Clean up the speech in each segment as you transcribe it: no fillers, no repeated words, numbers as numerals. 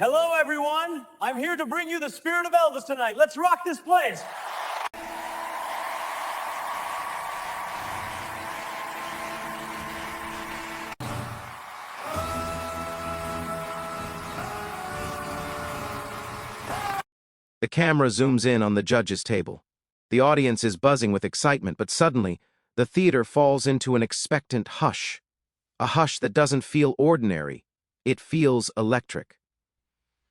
Hello, everyone. I'm here to bring you the spirit of Elvis tonight. Let's rock this place. The camera zooms in on the judges' table. The audience is buzzing with excitement, but suddenly, the theater falls into an expectant hush. A hush that doesn't feel ordinary. It feels electric.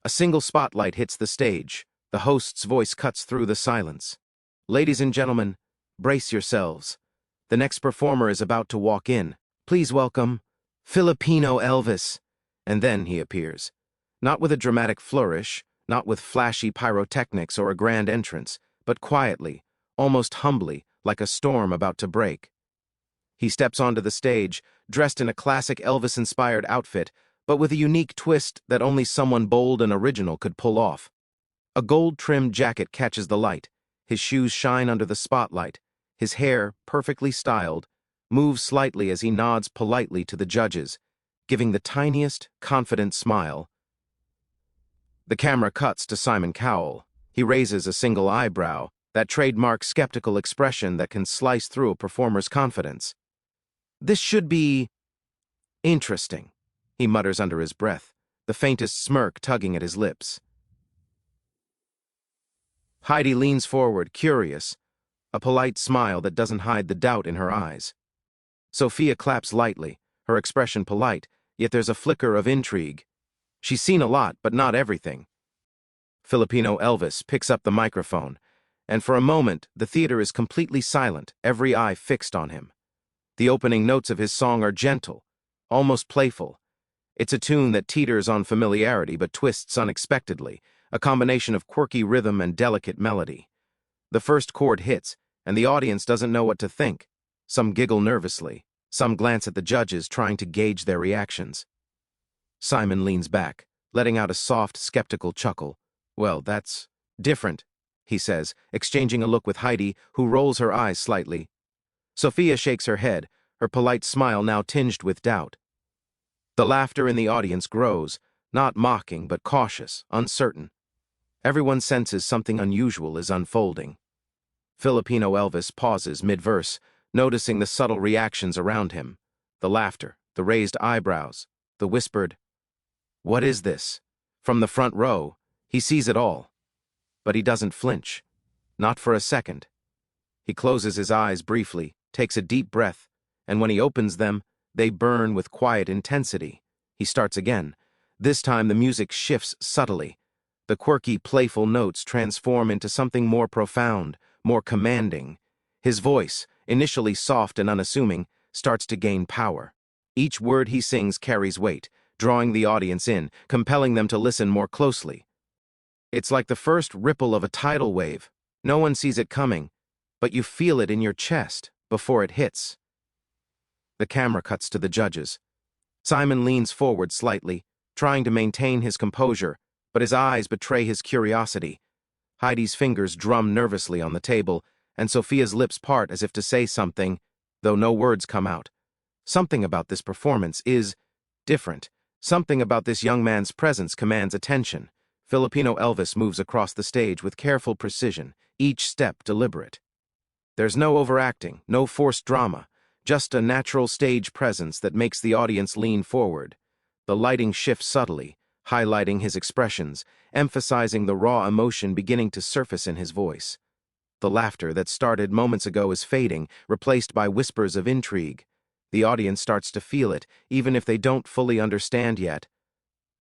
A single spotlight hits the stage. The host's voice cuts through the silence. Ladies and gentlemen, brace yourselves. The next performer is about to walk in. Please welcome Filipino Elvis. And then he appears. Not with a dramatic flourish, not with flashy pyrotechnics or a grand entrance, but quietly, almost humbly, like a storm about to break. He steps onto the stage, dressed in a classic Elvis-inspired outfit, but with a unique twist that only someone bold and original could pull off. A gold-trimmed jacket catches the light, his shoes shine under the spotlight, his hair, perfectly styled, moves slightly as he nods politely to the judges, giving the tiniest, confident smile. The camera cuts to Simon Cowell. He raises a single eyebrow, that trademark skeptical expression that can slice through a performer's confidence. "This should be interesting," he mutters under his breath, the faintest smirk tugging at his lips. Heidi leans forward, curious, a polite smile that doesn't hide the doubt in her eyes. Sophia claps lightly, her expression polite, yet there's a flicker of intrigue. She's seen a lot, but not everything. Filipino Elvis picks up the microphone, and for a moment, the theater is completely silent, every eye fixed on him. The opening notes of his song are gentle, almost playful. It's a tune that teeters on familiarity but twists unexpectedly, a combination of quirky rhythm and delicate melody. The first chord hits, and the audience doesn't know what to think. Some giggle nervously, some glance at the judges trying to gauge their reactions. Simon leans back, letting out a soft, skeptical chuckle. "Well, that's different," he says, exchanging a look with Heidi, who rolls her eyes slightly. Sophia shakes her head, her polite smile now tinged with doubt. The laughter in the audience grows, not mocking but cautious, uncertain. Everyone senses something unusual is unfolding. Filipino Elvis pauses mid-verse, noticing the subtle reactions around him. The laughter, the raised eyebrows, the whispered, "What is this?" From the front row, he sees it all. But he doesn't flinch. Not for a second. He closes his eyes briefly, takes a deep breath, and when he opens them, they burn with quiet intensity. He starts again. This time the music shifts subtly. The quirky, playful notes transform into something more profound, more commanding. His voice, initially soft and unassuming, starts to gain power. Each word he sings carries weight, drawing the audience in, compelling them to listen more closely. It's like the first ripple of a tidal wave. No one sees it coming, but you feel it in your chest before it hits. The camera cuts to the judges. Simon leans forward slightly, trying to maintain his composure, but his eyes betray his curiosity. Heidi's fingers drum nervously on the table, and Sophia's lips part as if to say something, though no words come out. Something about this performance is different. Something about this young man's presence commands attention. Filipino Elvis moves across the stage with careful precision, each step deliberate. There's no overacting, no forced drama, just a natural stage presence that makes the audience lean forward. The lighting shifts subtly, highlighting his expressions, emphasizing the raw emotion beginning to surface in his voice. The laughter that started moments ago is fading, replaced by whispers of intrigue. The audience starts to feel it, even if they don't fully understand yet.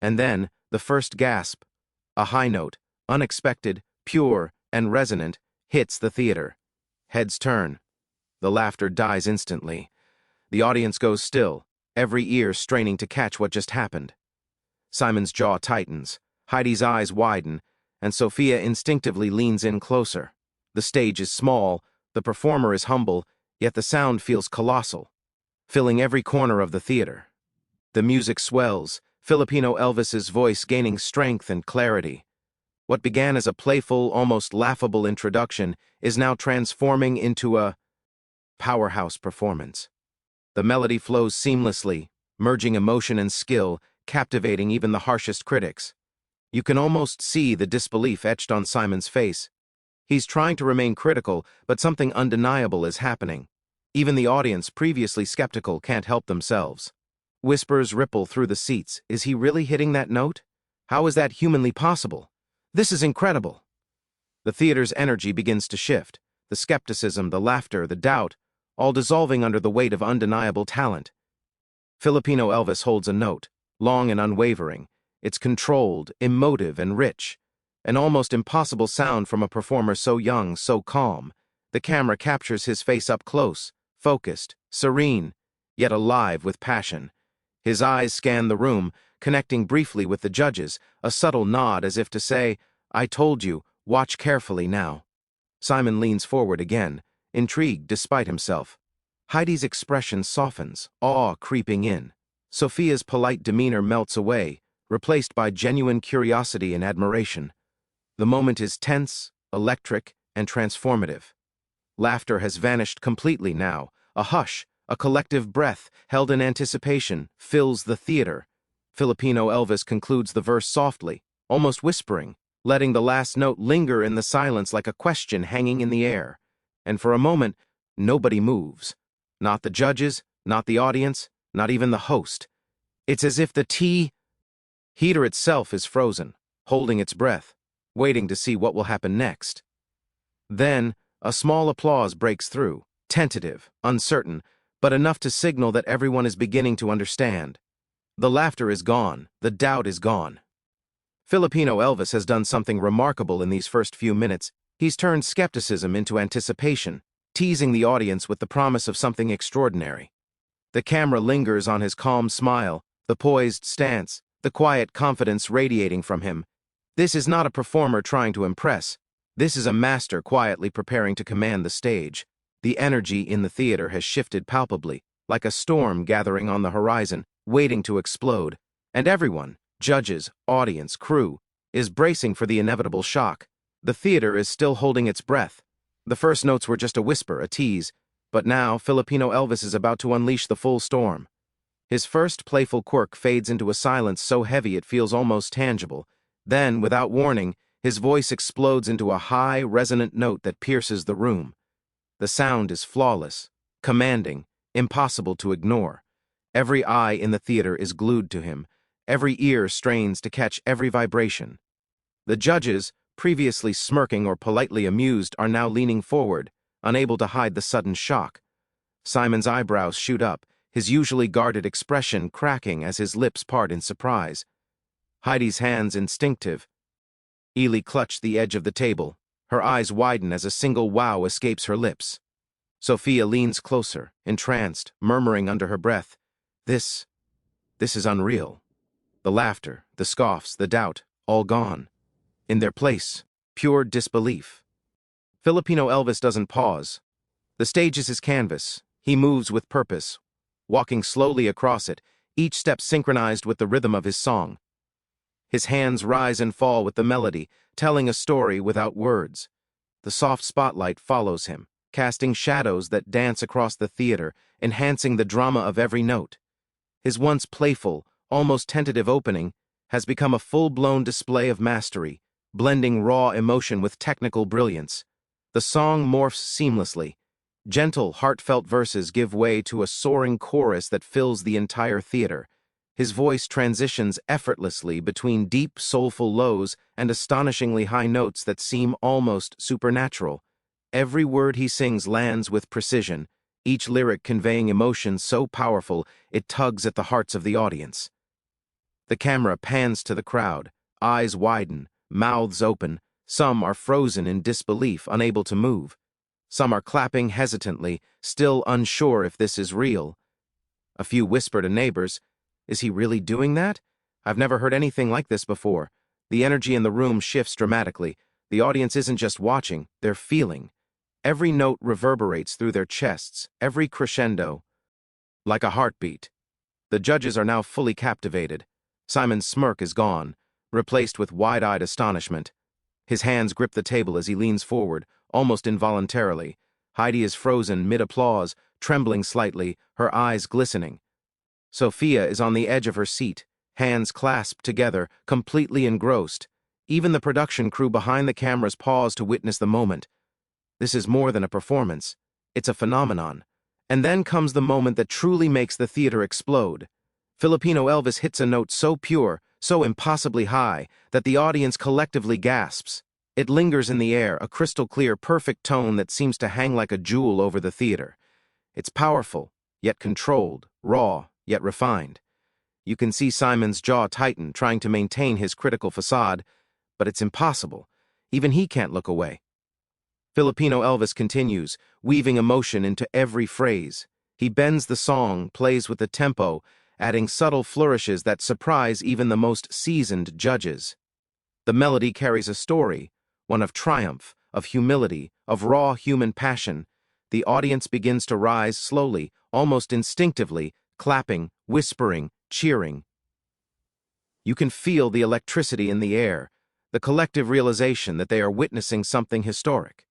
And then, the first gasp, a high note, unexpected, pure, and resonant, hits the theater. Heads turn. The laughter dies instantly. The audience goes still, every ear straining to catch what just happened. Simon's jaw tightens, Heidi's eyes widen, and Sophia instinctively leans in closer. The stage is small, the performer is humble, yet the sound feels colossal, filling every corner of the theater. The music swells, Filipino Elvis's voice gaining strength and clarity. What began as a playful, almost laughable introduction is now transforming into a powerhouse performance. The melody flows seamlessly, merging emotion and skill, captivating even the harshest critics. You can almost see the disbelief etched on Simon's face. He's trying to remain critical, but something undeniable is happening. Even the audience, previously skeptical, can't help themselves. Whispers ripple through the seats. Is he really hitting that note? How is that humanly possible? This is incredible. The theater's energy begins to shift. The skepticism, the laughter, the doubt, all dissolving under the weight of undeniable talent. Filipino Elvis holds a note, long and unwavering. It's controlled, emotive, and rich. An almost impossible sound from a performer so young, so calm. The camera captures his face up close, focused, serene, yet alive with passion. His eyes scan the room, connecting briefly with the judges, a subtle nod as if to say, "I told you, watch carefully now." Simon leans forward again, intrigued despite himself. Heidi's expression softens, awe creeping in. Sophia's polite demeanor melts away, replaced by genuine curiosity and admiration. The moment is tense, electric, and transformative. Laughter has vanished completely now. A hush, a collective breath, held in anticipation, fills the theater. Filipino Elvis concludes the verse softly, almost whispering, letting the last note linger in the silence like a question hanging in the air. And for a moment, nobody moves. Not the judges, not the audience, not even the host. It's as if the heater itself is frozen, holding its breath, waiting to see what will happen next. Then, a small applause breaks through, tentative, uncertain, but enough to signal that everyone is beginning to understand. The laughter is gone, the doubt is gone. Filipino Elvis has done something remarkable in these first few minutes. He's turned skepticism into anticipation, teasing the audience with the promise of something extraordinary. The camera lingers on his calm smile, the poised stance, the quiet confidence radiating from him. This is not a performer trying to impress. This is a master quietly preparing to command the stage. The energy in the theater has shifted palpably, like a storm gathering on the horizon, waiting to explode. And everyone, judges, audience, crew, is bracing for the inevitable shock. The theater is still holding its breath. The first notes were just a whisper, a tease, but now Filipino Elvis is about to unleash the full storm. His first playful quirk fades into a silence so heavy it feels almost tangible. Then, without warning, his voice explodes into a high, resonant note that pierces the room. The sound is flawless, commanding, impossible to ignore. Every eye in the theater is glued to him. Every ear strains to catch every vibration. The judges, previously smirking or politely amused, are now leaning forward, unable to hide the sudden shock. Simon's eyebrows shoot up, his usually guarded expression cracking as his lips part in surprise. Heidi's hands instinctive. Ely clutched the edge of the table. Her eyes widen as a single wow escapes her lips. Sophia leans closer, entranced, murmuring under her breath, This is unreal." The laughter, the scoffs, the doubt, all gone. In their place, pure disbelief. Filipino Elvis doesn't pause. The stage is his canvas. He moves with purpose, walking slowly across it, each step synchronized with the rhythm of his song. His hands rise and fall with the melody, telling a story without words. The soft spotlight follows him, casting shadows that dance across the theater, enhancing the drama of every note. His once playful, almost tentative opening has become a full-blown display of mastery, blending raw emotion with technical brilliance. The song morphs seamlessly. Gentle, heartfelt verses give way to a soaring chorus that fills the entire theater. His voice transitions effortlessly between deep, soulful lows and astonishingly high notes that seem almost supernatural. Every word he sings lands with precision, each lyric conveying emotion so powerful it tugs at the hearts of the audience. The camera pans to the crowd, eyes widen, mouths open. Some are frozen in disbelief, unable to move. Some are clapping hesitantly, still unsure if this is real. A few whisper to neighbors, "Is he really doing that? I've never heard anything like this before." The energy in the room shifts dramatically. The audience isn't just watching, they're feeling. Every note reverberates through their chests, every crescendo, like a heartbeat. The judges are now fully captivated. Simon's smirk is gone, replaced with wide-eyed astonishment. His hands grip the table as he leans forward, almost involuntarily. Heidi is frozen mid-applause, trembling slightly, her eyes glistening. Sophia is on the edge of her seat, hands clasped together, completely engrossed. Even the production crew behind the cameras pause to witness the moment. This is more than a performance. It's a phenomenon. And then comes the moment that truly makes the theater explode. Filipino Elvis hits a note so pure, so impossibly high, that the audience collectively gasps. It lingers in the air, a crystal-clear, perfect tone that seems to hang like a jewel over the theater. It's powerful, yet controlled, raw, yet refined. You can see Simon's jaw tighten, trying to maintain his critical facade, but it's impossible. Even he can't look away. Filipino Elvis continues, weaving emotion into every phrase. He bends the song, plays with the tempo, adding subtle flourishes that surprise even the most seasoned judges. The melody carries a story, one of triumph, of humility, of raw human passion. The audience begins to rise slowly, almost instinctively, clapping, whispering, cheering. You can feel the electricity in the air, the collective realization that they are witnessing something historic.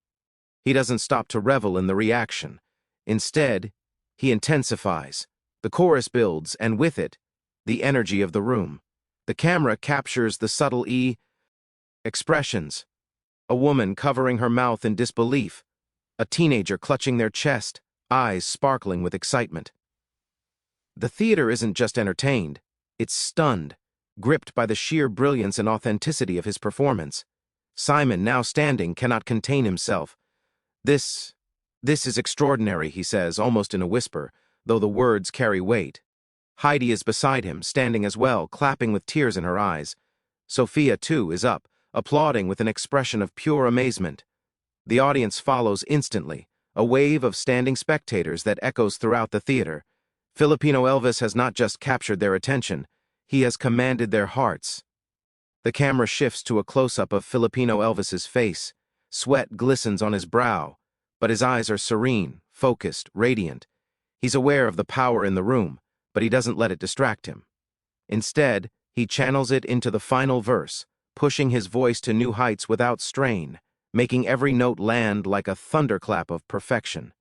He doesn't stop to revel in the reaction. Instead, he intensifies. The chorus builds, and with it, the energy of the room. The camera captures the subtle expressions. A woman covering her mouth in disbelief. A teenager clutching their chest, eyes sparkling with excitement. The theater isn't just entertained, it's stunned, gripped by the sheer brilliance and authenticity of his performance. Simon, now standing, cannot contain himself. This is extraordinary, he says, almost in a whisper, though the words carry weight. Heidi is beside him, standing as well, clapping with tears in her eyes. Sophia, too, is up, applauding with an expression of pure amazement. The audience follows instantly, a wave of standing spectators that echoes throughout the theater. Filipino Elvis has not just captured their attention, he has commanded their hearts. The camera shifts to a close-up of Filipino Elvis's face. Sweat glistens on his brow, but his eyes are serene, focused, radiant. He's aware of the power in the room, but he doesn't let it distract him. Instead, he channels it into the final verse, pushing his voice to new heights without strain, making every note land like a thunderclap of perfection.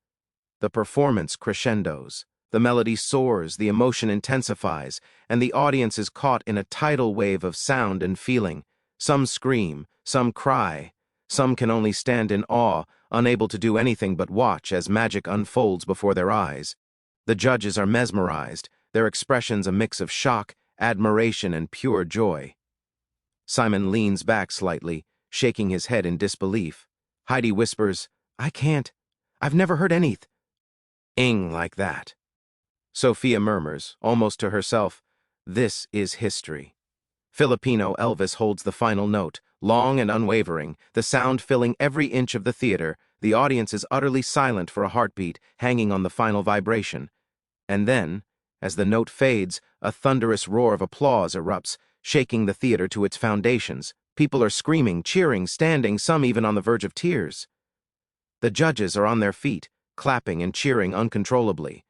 The performance crescendos. The melody soars, the emotion intensifies, and the audience is caught in a tidal wave of sound and feeling. Some scream, some cry. Some can only stand in awe, unable to do anything but watch as magic unfolds before their eyes. The judges are mesmerized, their expressions a mix of shock, admiration, and pure joy. Simon leans back slightly, shaking his head in disbelief. Heidi whispers, "I can't. I've never heard anything like that." Sophia murmurs, almost to herself, "This is history." Filipino Elvis holds the final note, long and unwavering, the sound filling every inch of the theater. The audience is utterly silent for a heartbeat, hanging on the final vibration. And then, as the note fades, a thunderous roar of applause erupts, shaking the theater to its foundations. People are screaming, cheering, standing, some even on the verge of tears. The judges are on their feet, clapping and cheering uncontrollably.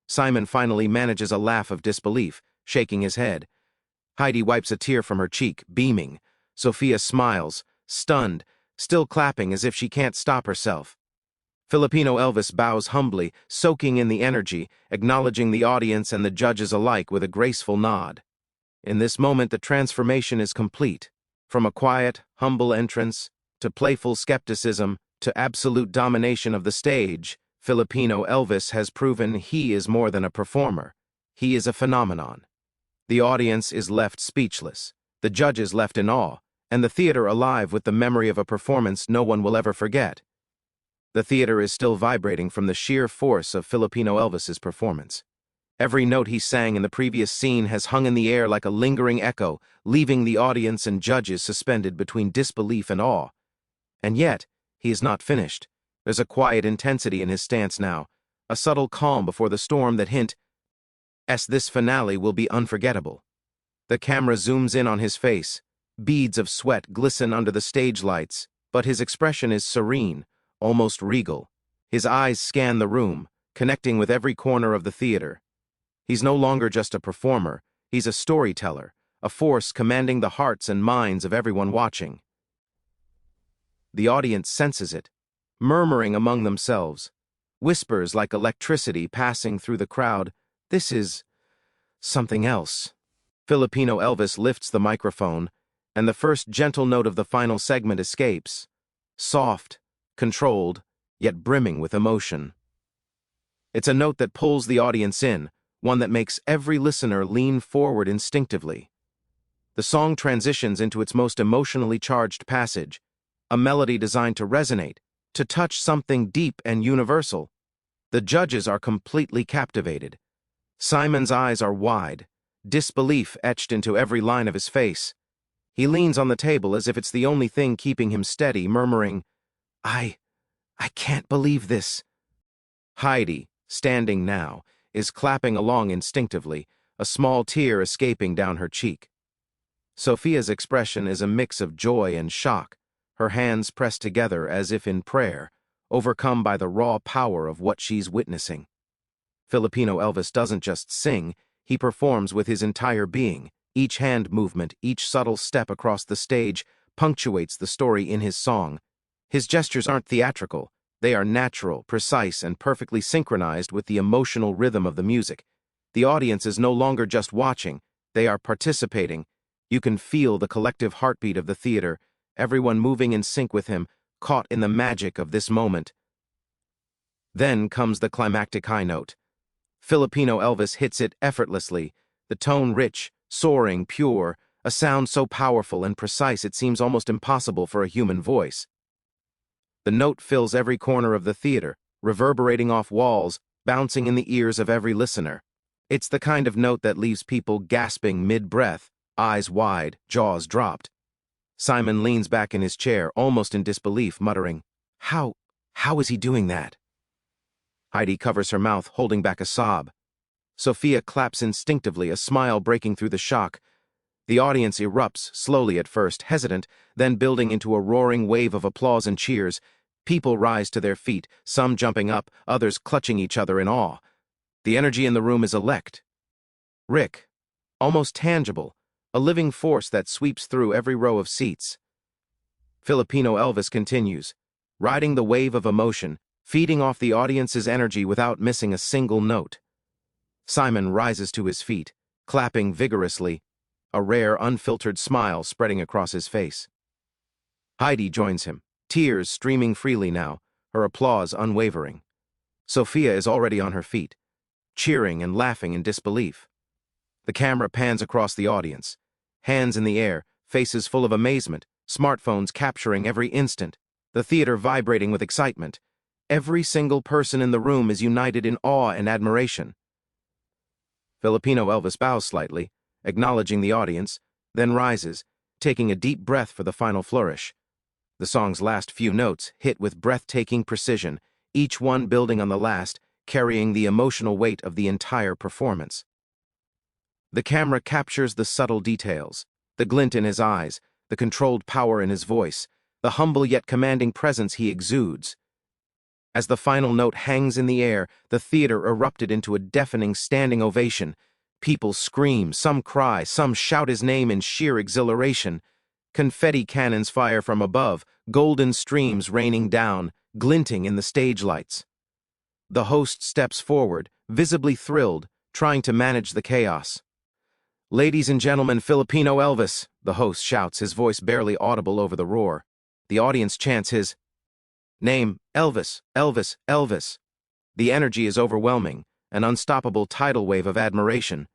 Simon finally manages a laugh of disbelief, shaking his head. Heidi wipes a tear from her cheek, beaming. Sophia smiles, stunned, still clapping as if she can't stop herself. Filipino Elvis bows humbly, soaking in the energy, acknowledging the audience and the judges alike with a graceful nod. In this moment, the transformation is complete. From a quiet, humble entrance, to playful skepticism, to absolute domination of the stage, Filipino Elvis has proven he is more than a performer. He is a phenomenon. The audience is left speechless, the judges left in awe, and the theater alive with the memory of a performance no one will ever forget. The theater is still vibrating from the sheer force of Filipino Elvis's performance. Every note he sang in the previous scene has hung in the air like a lingering echo, leaving the audience and judges suspended between disbelief and awe. And yet, he is not finished. There's a quiet intensity in his stance now, a subtle calm before the storm that hints this finale will be unforgettable. The camera zooms in on his face. Beads of sweat glisten under the stage lights, but his expression is serene, almost regal. His eyes scan the room, connecting with every corner of the theater. He's no longer just a performer, he's a storyteller, a force commanding the hearts and minds of everyone watching. The audience senses it, murmuring among themselves, whispers like electricity passing through the crowd, "This is something else." Filipino Elvis lifts the microphone, and the first gentle note of the final segment escapes. Soft, controlled, yet brimming with emotion. It's a note that pulls the audience in, one that makes every listener lean forward instinctively. The song transitions into its most emotionally charged passage, a melody designed to resonate, to touch something deep and universal. The judges are completely captivated. Simon's eyes are wide, disbelief etched into every line of his face. He leans on the table as if it's the only thing keeping him steady, murmuring, I can't believe this. Heidi, standing now, is clapping along instinctively, a small tear escaping down her cheek. Sophia's expression is a mix of joy and shock, her hands pressed together as if in prayer, overcome by the raw power of what she's witnessing. Filipino Elvis doesn't just sing, he performs with his entire being. Each hand movement, each subtle step across the stage punctuates the story in his song. His gestures aren't theatrical. They are natural, precise, and perfectly synchronized with the emotional rhythm of the music. The audience is no longer just watching. They are participating. You can feel the collective heartbeat of the theater, everyone moving in sync with him, caught in the magic of this moment. Then comes the climactic high note. Filipino Elvis hits it effortlessly, the tone rich, soaring, pure, a sound so powerful and precise it seems almost impossible for a human voice. The note fills every corner of the theater, reverberating off walls, bouncing in the ears of every listener. It's the kind of note that leaves people gasping mid-breath, eyes wide, jaws dropped. Simon leans back in his chair, almost in disbelief, muttering, How is he doing that? Heidi covers her mouth, holding back a sob. Sophia claps instinctively, a smile breaking through the shock. The audience erupts, slowly at first, hesitant, then building into a roaring wave of applause and cheers. People rise to their feet, some jumping up, others clutching each other in awe. The energy in the room is electric, almost tangible, a living force that sweeps through every row of seats. Filipino Elvis continues, riding the wave of emotion, feeding off the audience's energy without missing a single note. Simon rises to his feet, clapping vigorously, a rare, unfiltered smile spreading across his face. Heidi joins him, tears streaming freely now, her applause unwavering. Sophia is already on her feet, cheering and laughing in disbelief. The camera pans across the audience, hands in the air, faces full of amazement, smartphones capturing every instant, the theater vibrating with excitement. Every single person in the room is united in awe and admiration. Filipino Elvis bows slightly, acknowledging the audience, then rises, taking a deep breath for the final flourish. The song's last few notes hit with breathtaking precision, each one building on the last, carrying the emotional weight of the entire performance. The camera captures the subtle details, the glint in his eyes, the controlled power in his voice, the humble yet commanding presence he exudes. As the final note hangs in the air, the theater erupted into a deafening standing ovation. People scream, some cry, some shout his name in sheer exhilaration. Confetti cannons fire from above, golden streams raining down, glinting in the stage lights. The host steps forward, visibly thrilled, trying to manage the chaos. Ladies and gentlemen, Filipino Elvis, the host shouts, his voice barely audible over the roar. The audience chants his name, Elvis, Elvis, Elvis. The energy is overwhelming, an unstoppable tidal wave of admiration.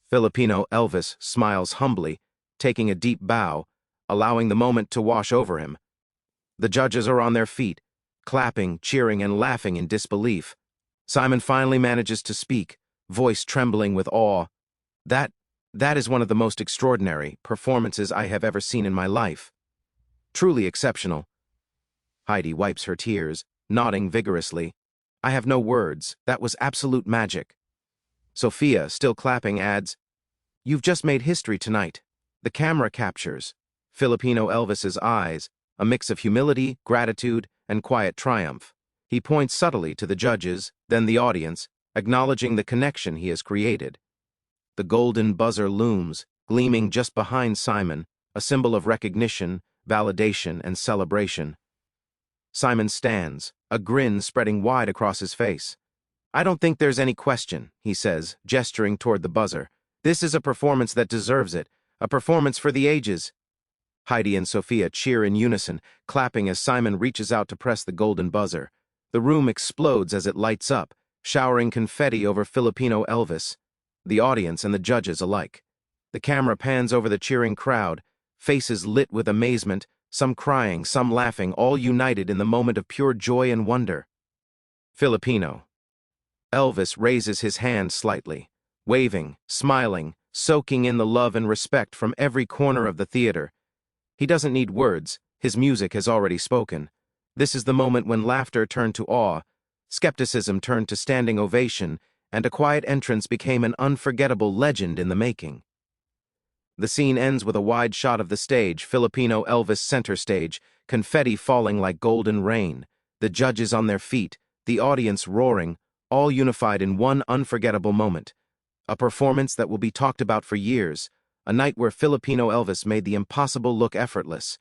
Filipino Elvis smiles humbly, taking a deep bow, allowing the moment to wash over him. The judges are on their feet, clapping, cheering, and laughing in disbelief. Simon finally manages to speak, voice trembling with awe. That is one of the most extraordinary performances I have ever seen in my life. Truly exceptional. Heidi wipes her tears, nodding vigorously. I have no words. That was absolute magic. Sophia, still clapping, adds, You've just made history tonight. The camera captures Filipino Elvis's eyes, a mix of humility, gratitude, and quiet triumph. He points subtly to the judges, then the audience, acknowledging the connection he has created. The golden buzzer looms, gleaming just behind Simon, a symbol of recognition, validation, and celebration. Simon stands, a grin spreading wide across his face. I don't think there's any question, he says, gesturing toward the buzzer. This is a performance that deserves it, a performance for the ages. Heidi and Sophia cheer in unison, clapping as Simon reaches out to press the golden buzzer. The room explodes as it lights up, showering confetti over Filipino Elvis, the audience and the judges alike. The camera pans over the cheering crowd, faces lit with amazement, some crying, some laughing, all united in the moment of pure joy and wonder. Filipino Elvis raises his hand slightly, waving, smiling, soaking in the love and respect from every corner of the theater. He doesn't need words, his music has already spoken. This is the moment when laughter turned to awe, skepticism turned to standing ovation, and a quiet entrance became an unforgettable legend in the making. The scene ends with a wide shot of the stage, Filipino Elvis center stage, confetti falling like golden rain, the judges on their feet, the audience roaring, all unified in one unforgettable moment. A performance that will be talked about for years, a night where Filipino Elvis made the impossible look effortless,